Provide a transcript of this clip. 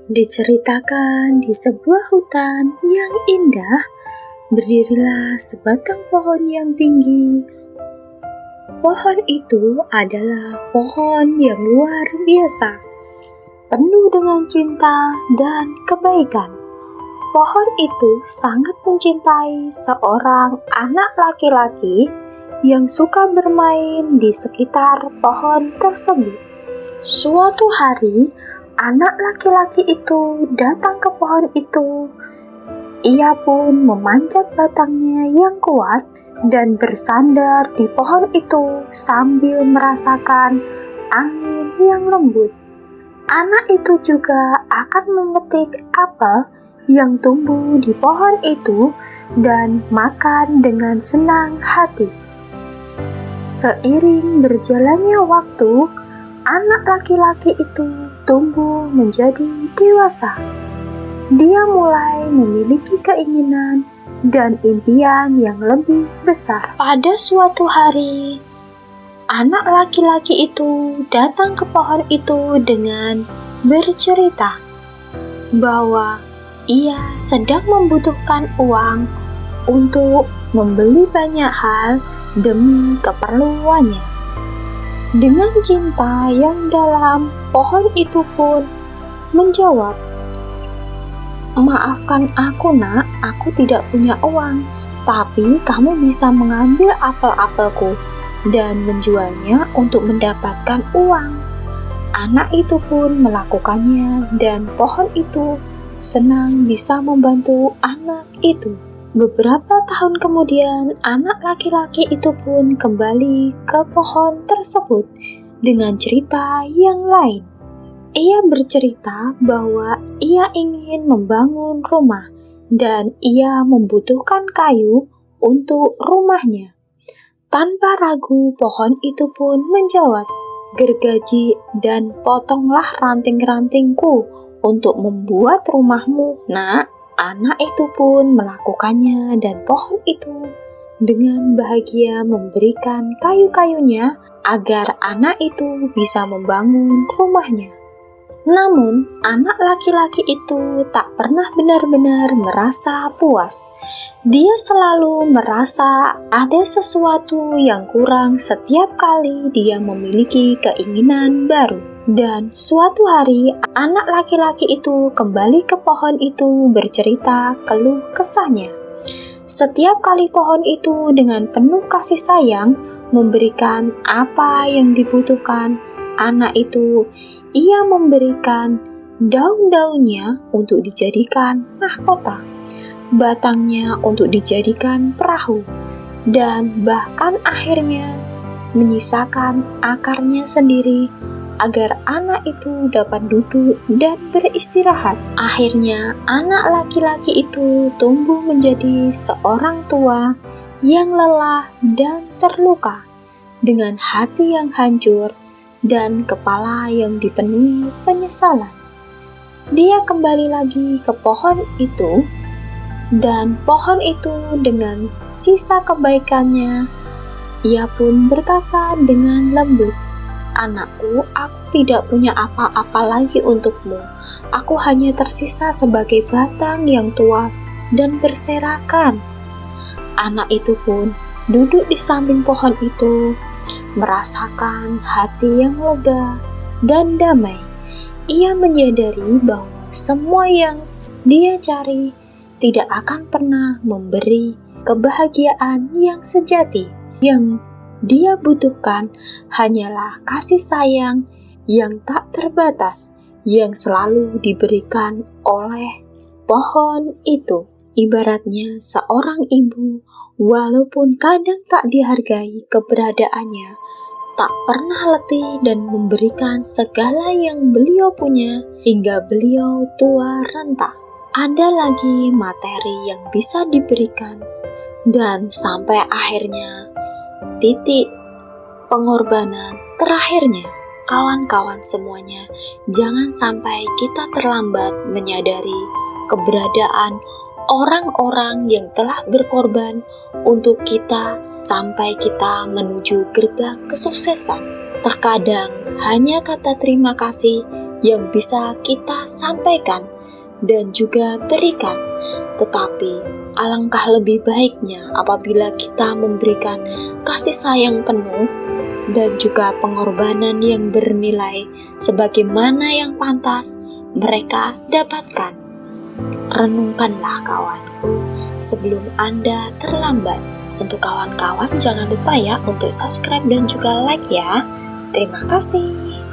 Diceritakan di sebuah hutan yang indah, berdirilah sebatang pohon yang tinggi. Pohon itu adalah pohon yang luar biasa, penuh dengan cinta dan kebaikan. Pohon itu sangat mencintai seorang anak laki-laki yang suka bermain di sekitar pohon tersebut. Suatu hari, anak laki-laki itu datang ke pohon itu. Ia pun memanjat batangnya yang kuat dan bersandar di pohon itu sambil merasakan angin yang lembut. Anak itu juga akan memetik apel yang tumbuh di pohon itu dan makan dengan senang hati. Seiring berjalannya waktu, anak laki-laki itu tumbuh menjadi dewasa. Dia mulai memiliki keinginan dan impian yang lebih besar. Pada suatu hari, anak laki-laki itu datang ke pohon itu dengan bercerita bahwa ia sedang membutuhkan uang untuk membeli banyak hal demi keperluannya. Dengan cinta yang dalam, pohon itu pun menjawab, "Maafkan aku nak, aku tidak punya uang, tapi kamu bisa mengambil apel-apelku dan menjualnya untuk mendapatkan uang." Anak itu pun melakukannya dan pohon itu senang bisa membantu anak itu. Beberapa tahun kemudian, anak laki-laki itu pun kembali ke pohon tersebut dengan cerita yang lain. Ia bercerita bahwa ia ingin membangun rumah dan ia membutuhkan kayu untuk rumahnya. Tanpa ragu, pohon itu pun menjawab, "Gergaji dan potonglah ranting-rantingku untuk membuat rumahmu, nak." Anak itu pun melakukannya dan pohon itu dengan bahagia memberikan kayu-kayunya agar anak itu bisa membangun rumahnya. Namun, anak laki-laki itu tak pernah benar-benar merasa puas. Dia selalu merasa ada sesuatu yang kurang setiap kali dia memiliki keinginan baru. Dan suatu hari, anak laki-laki itu kembali ke pohon itu bercerita keluh kesahnya. Setiap kali pohon itu dengan penuh kasih sayang memberikan apa yang dibutuhkan anak itu, ia memberikan daun-daunnya untuk dijadikan mahkota, batangnya untuk dijadikan perahu, dan bahkan akhirnya menyisakan akarnya sendiri agar anak itu dapat duduk dan beristirahat. Akhirnya, anak laki-laki itu tumbuh menjadi seorang tua yang lelah dan terluka, dengan hati yang hancur dan kepala yang dipenuhi penyesalan. Dia kembali lagi ke pohon itu, dan pohon itu dengan sisa kebaikannya, ia pun berkata dengan lembut, "Anakku, aku tidak punya apa-apa lagi untukmu. Aku hanya tersisa sebagai batang yang tua dan berserakan." Anak itu pun duduk di samping pohon itu, merasakan hati yang lega dan damai. Ia menyadari bahwa semua yang dia cari tidak akan pernah memberi kebahagiaan yang sejati. Yang dia butuhkan hanyalah kasih sayang yang tak terbatas yang selalu diberikan oleh pohon itu. Ibaratnya seorang ibu, walaupun kadang tak dihargai keberadaannya, tak pernah letih dan memberikan segala yang beliau punya hingga beliau tua renta. Ada lagi materi yang bisa diberikan dan sampai akhirnya titik pengorbanan terakhirnya. Kawan-kawan semuanya, jangan sampai kita terlambat menyadari keberadaan orang-orang yang telah berkorban untuk kita sampai kita menuju gerbang kesuksesan. Terkadang hanya kata terima kasih yang bisa kita sampaikan dan juga berikan. Tetapi alangkah lebih baiknya apabila kita memberikan kasih sayang penuh dan juga pengorbanan yang bernilai sebagaimana yang pantas mereka dapatkan. Renungkanlah kawanku sebelum Anda terlambat. Untuk kawan-kawan jangan lupa ya untuk subscribe dan juga like ya. Terima kasih.